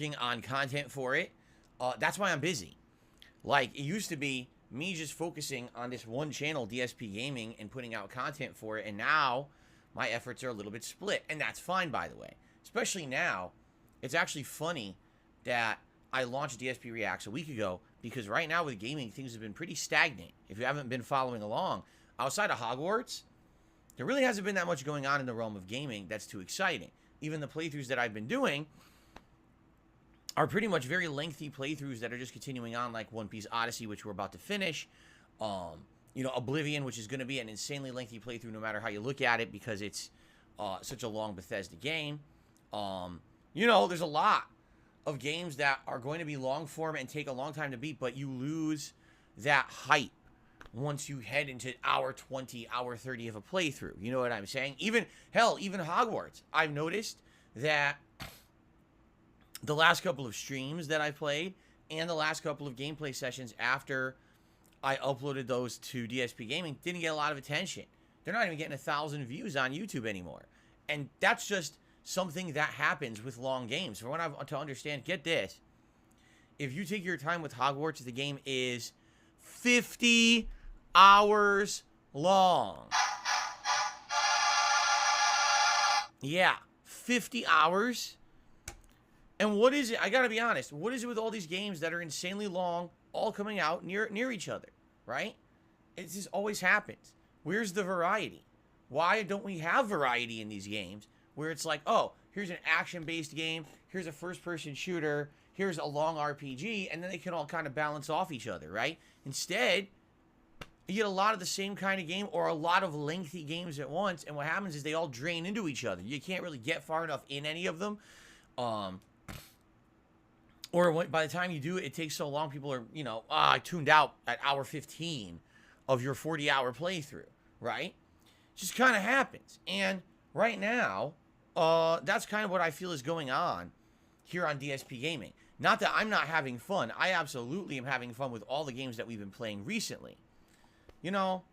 working on content for it. That's why I'm busy. Like, it used to be me just focusing on this one channel, DSP Gaming, and putting out content for it, and now my efforts are a little bit split, and that's fine, by the way. Especially now, it's actually funny that I launched DSP Reacts a week ago, because right now with gaming, things have been pretty stagnant. If you haven't been following along, outside of Hogwarts, there really hasn't been that much going on in the realm of gaming that's too exciting. Even the playthroughs that I've been doing are pretty much very lengthy playthroughs that are just continuing on, like One Piece Odyssey, which we're about to finish. You know, Oblivion, which is going to be an insanely lengthy playthrough no matter how you look at it, because it's such a long Bethesda game. You know, there's a lot of games that are going to be long form and take a long time to beat, but you lose that hype once you head into hour 20, hour 30 of a playthrough. You know what I'm saying? Even Hogwarts. I've noticed that the last couple of streams that I played and the last couple of gameplay sessions after I uploaded those to DSP Gaming didn't get a lot of attention. They're not even getting 1,000 views on YouTube anymore. And that's just something that happens with long games. For what I've to understand, get this. If you take your time with Hogwarts, the game is 50 hours long. Yeah, 50 hours. And what is it? I gotta be honest. What is it with all these games that are insanely long, all coming out near each other, right? It just always happens. Where's the variety? Why don't we have variety in these games where it's like, oh, here's an action-based game, here's a first-person shooter, here's a long RPG, and then they can all kind of balance off each other, right? Instead, you get a lot of the same kind of game or a lot of lengthy games at once, and what happens is they all drain into each other. You can't really get far enough in any of them. Or by the time you do it, it takes so long, people are, you know, I tuned out at hour 15 of your 40-hour playthrough, right? It just kind of happens. And right now, that's kind of what I feel is going on here on DSP Gaming. Not that I'm not having fun. I absolutely am having fun with all the games that we've been playing recently. You know,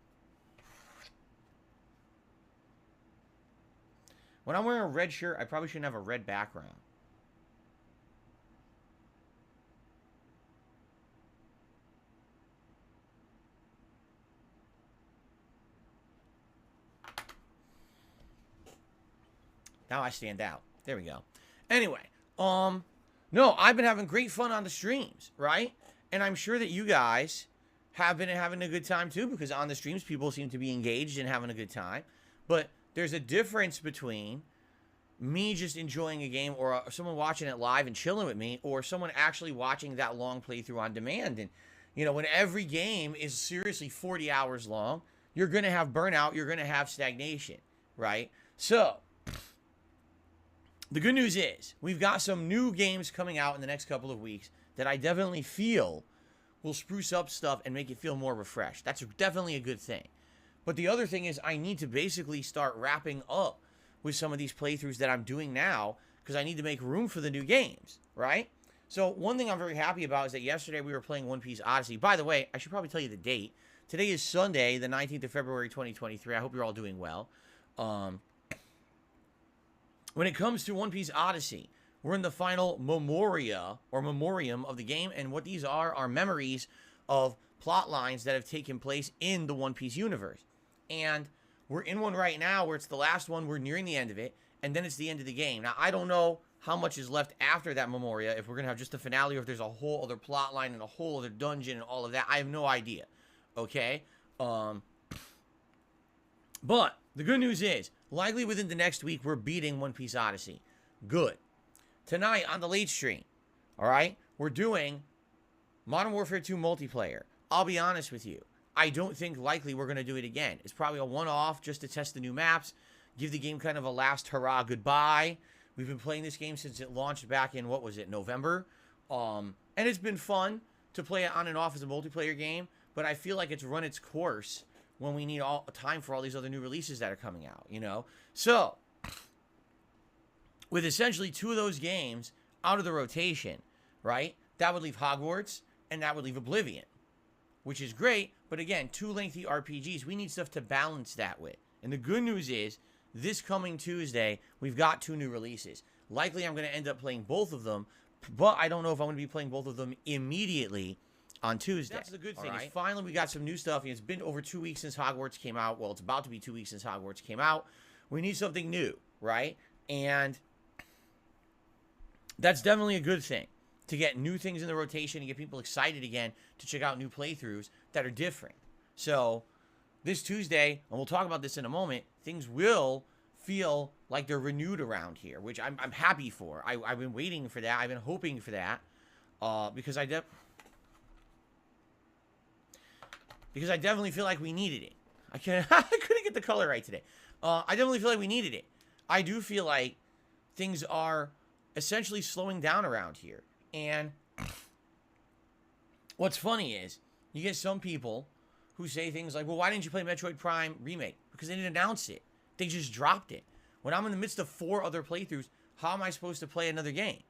when I'm wearing a red shirt, I probably shouldn't have a red background. Now I stand out. There we go. Anyway, no, I've been having great fun on the streams, right? And I'm sure that you guys have been having a good time too, because on the streams, people seem to be engaged and having a good time. But there's a difference between me just enjoying a game or someone watching it live and chilling with me, or someone actually watching that long playthrough on demand. And, you know, when every game is seriously 40 hours long, you're going to have burnout, you're going to have stagnation, right? So the good news is we've got some new games coming out in the next couple of weeks that I definitely feel will spruce up stuff and make it feel more refreshed. That's definitely a good thing. But the other thing is I need to basically start wrapping up with some of these playthroughs that I'm doing now, because I need to make room for the new games, right? So one thing I'm very happy about is that yesterday we were playing One Piece Odyssey. By the way, I should probably tell you the date. Today is Sunday, the 19th of February, 2023. I hope you're all doing well. When it comes to One Piece Odyssey, we're in the final memoriam of the game, and what these are memories of plot lines that have taken place in the One Piece universe. And we're in one right now where it's the last one, we're nearing the end of it, and then it's the end of the game. Now, I don't know how much is left after that memoria, if we're going to have just a finale, or if there's a whole other plot line and a whole other dungeon and all of that. I have no idea, okay? But the good news is, likely within the next week, we're beating One Piece Odyssey. Good. Tonight on the late stream, all right, we're doing Modern Warfare 2 multiplayer. I'll be honest with you. I don't think likely we're going to do it again. It's probably a one-off just to test the new maps, give the game kind of a last hurrah goodbye. We've been playing this game since it launched back in, what was it, November? And it's been fun to play it on and off as a multiplayer game, but I feel like it's run its course when we need all time for all these other new releases that are coming out, you know? So, with essentially two of those games out of the rotation, right, that would leave Hogwarts and that would leave Oblivion, which is great, but again, two lengthy RPGs. We need stuff to balance that with. And the good news is, this coming Tuesday, we've got two new releases. Likely I'm going to end up playing both of them, But I don't know if I'm going to be playing both of them immediately on Tuesday. That's the good thing. Right? Is finally we got some new stuff. It's been over 2 weeks since Hogwarts came out. Well, it's about to be 2 weeks since Hogwarts came out. We need something new, right? And that's definitely a good thing, to get new things in the rotation and get people excited again to check out new playthroughs that are different. So this Tuesday, and we'll talk about this in a moment, things will feel like they're renewed around here, which I'm happy for. I've been waiting for that. I've been hoping for that because I definitely feel like we needed it. I couldn't get the color right today. I definitely feel like we needed it. I do feel like things are essentially slowing down around here. And what's funny is you get some people who say things like, well, why didn't you play Metroid Prime Remake? Because they didn't announce it. They just dropped it. When I'm in the midst of 4 other playthroughs, how am I supposed to play another game?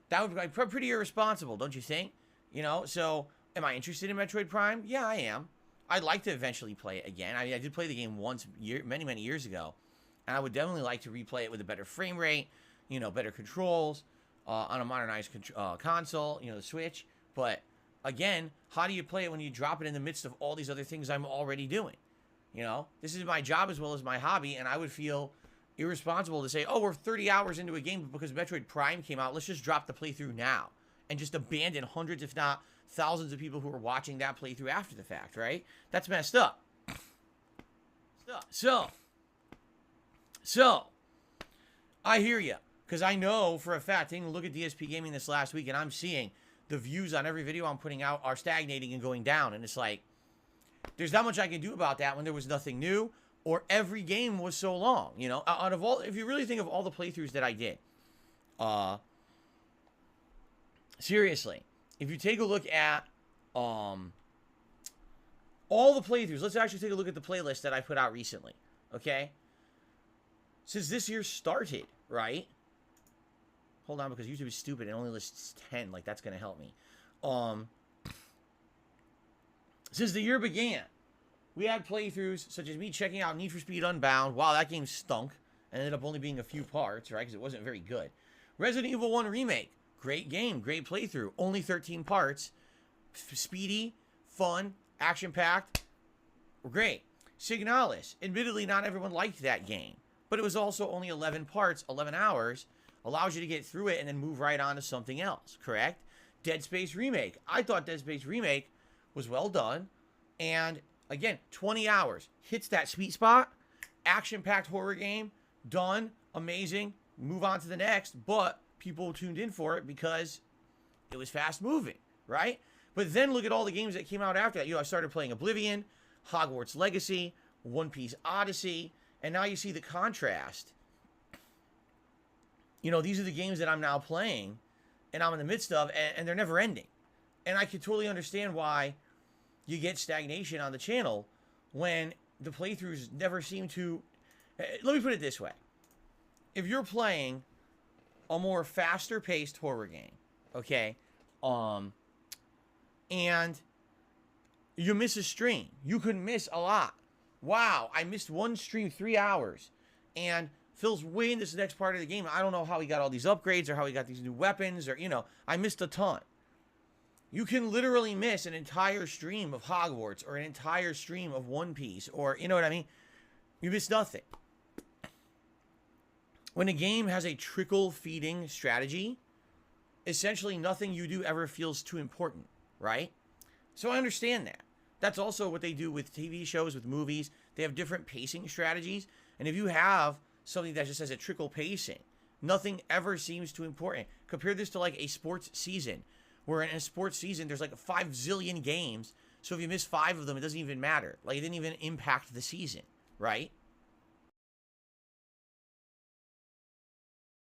That would be pretty irresponsible, don't you think? You know, so am I interested in Metroid Prime? Yeah, I am. I'd like to eventually play it again. I mean, I did play the game once many, many years ago. And I would definitely like to replay it with a better frame rate, you know, better controls, on a modernized console, you know, the Switch. But again, how do you play it when you drop it in the midst of all these other things I'm already doing? You know, this is my job as well as my hobby, and I would feel irresponsible to say, oh, we're 30 hours into a game, but because Metroid Prime came out, let's just drop the playthrough now and just abandon hundreds, if not thousands of people who are watching that playthrough after the fact, right? That's messed up. So, I hear you. Because I know for a fact, taking a look at DSP Gaming this last week, and I'm seeing the views on every video I'm putting out are stagnating and going down. And it's like, there's not much I can do about that when there was nothing new, or every game was so long. You know, out of all, if you really think of all the playthroughs that I did, seriously, if you take a look at all the playthroughs, let's actually take a look at the playlist that I put out recently, okay? Since this year started, right? Hold on, because YouTube is stupid. It only lists 10. Like, that's going to help me. Since the year began, we had playthroughs such as me checking out Need for Speed Unbound. Wow, that game stunk. And ended up only being a few parts, right? Because it wasn't very good. Resident Evil 1 Remake. Great game. Great playthrough. Only 13 parts. Speedy. Fun. Action-packed. Great. Signalis. Admittedly, not everyone liked that game. But it was also only 11 parts, 11 hours. Allows you to get through it and then move right on to something else, correct? Dead Space Remake. I thought Dead Space Remake was well done. And, again, 20 hours. Hits that sweet spot. Action-packed horror game. Done. Amazing. Move on to the next. But people tuned in for it because it was fast-moving, right? But then look at all the games that came out after that. You know, I started playing Oblivion, Hogwarts Legacy, One Piece Odyssey, and now you see the contrast. You know, these are the games that I'm now playing and I'm in the midst of, and they're never ending. And I can totally understand why you get stagnation on the channel when the playthroughs never seem to... Let me put it this way. If you're playing a more faster-paced horror game, okay, and you miss a stream, you could miss a lot. Wow, I missed one stream 3 hours, and Phil's way in this next part of the game. I don't know how he got all these upgrades or how he got these new weapons or, you know, I missed a ton. You can literally miss an entire stream of Hogwarts or an entire stream of One Piece or, you know what I mean? You miss nothing. When a game has a trickle-feeding strategy, essentially nothing you do ever feels too important, right? So I understand that. That's also what they do with TV shows, with movies. They have different pacing strategies. And if you have something that just has a trickle pacing, nothing ever seems too important. Compare this to like a sports season, where in a sports season, there's like 5 zillion games. So if you miss 5 of them, it doesn't even matter. Like, it didn't even impact the season, right?